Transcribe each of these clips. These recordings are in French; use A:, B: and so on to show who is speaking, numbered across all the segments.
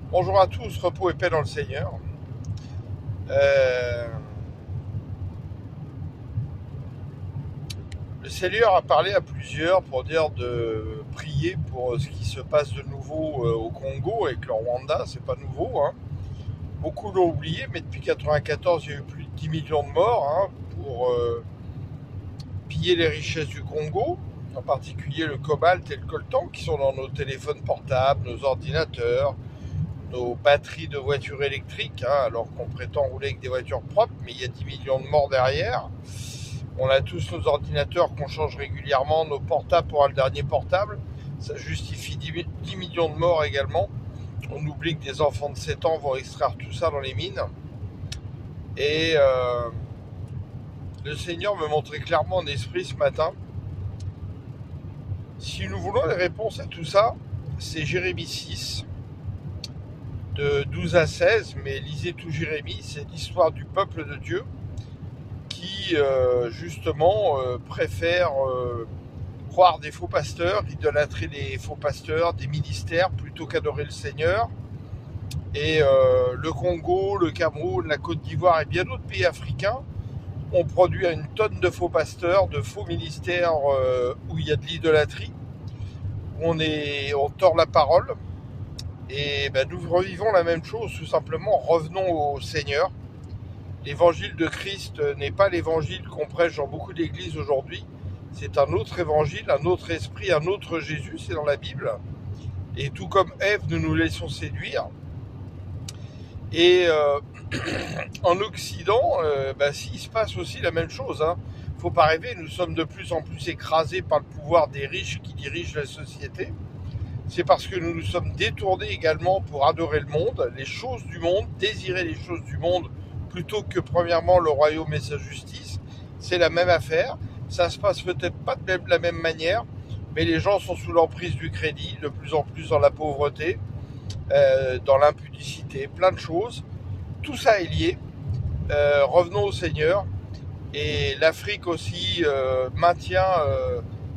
A: Bonjour à tous, repos et paix dans le Seigneur. Euh, le Seigneur a parlé à plusieurs pour dire de prier pour ce qui se passe de nouveau au Congo avec le Rwanda. C'est pas nouveau, hein. Beaucoup l'ont oublié, mais depuis 1994, il y a eu plus de 10 millions de morts, hein, pour piller les richesses du Congo, en particulier le cobalt et le coltan qui sont dans nos téléphones portables, nos ordinateurs, nos batteries de voitures électriques, hein, alors qu'on prétend rouler avec des voitures propres, mais il y a 10 millions de morts derrière. On a tous nos ordinateurs qu'on change régulièrement, nos portables pour un dernier portable. Ça justifie 10 millions de morts également. On oublie que des enfants de 7 ans vont extraire tout ça dans les mines. Et le Seigneur me montrait clairement en esprit ce matin. Si nous voulons les réponses à tout ça, c'est Jérémie 6, de 12 à 16, mais lisez tout Jérémie, c'est l'histoire du peuple de Dieu qui, justement, préfère croire des faux pasteurs, idolâtrer des faux pasteurs, des ministères, plutôt qu'adorer le Seigneur. Et le Congo, le Cameroun, la Côte d'Ivoire et bien d'autres pays africains ont produit une tonne de faux pasteurs, de faux ministères où il y a de l'idolâtrie, où on tord la parole. Et nous revivons la même chose, tout simplement. Revenons au Seigneur. L'évangile de Christ n'est pas l'évangile qu'on prêche dans beaucoup d'églises aujourd'hui. C'est un autre évangile, un autre esprit, un autre Jésus, c'est dans la Bible. Et tout comme Ève, nous nous laissons séduire. Et en Occident, s'il se passe aussi la même chose, hein. Faut pas rêver, nous sommes de plus en plus écrasés par le pouvoir des riches qui dirigent la société. C'est parce que nous nous sommes détournés également pour adorer le monde, les choses du monde, désirer les choses du monde, plutôt que premièrement le royaume et sa justice. C'est la même affaire. Ça se passe peut-être pas de la même manière, mais les gens sont sous l'emprise du crédit, de plus en plus dans la pauvreté, dans l'impudicité, plein de choses. Tout ça est lié. Revenons au Seigneur. Et l'Afrique aussi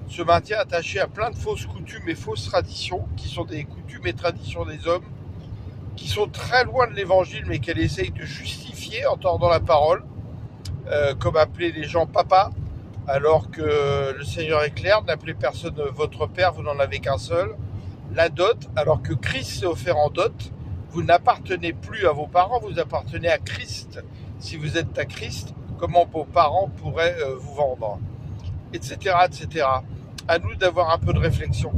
A: se maintient attaché à plein de fausses coutumes et fausses traditions, qui sont des coutumes et traditions des hommes, qui sont très loin de l'évangile, mais qu'elle essaye de justifier en tordant la parole, comme appeler les gens papa, alors que le Seigneur est clair, n'appelez personne votre père, vous n'en avez qu'un seul. La dot, alors que Christ s'est offert en dot, vous n'appartenez plus à vos parents, vous appartenez à Christ. Si vous êtes à Christ, comment vos parents pourraient vous vendre, etc., etc. À nous d'avoir un peu de réflexion.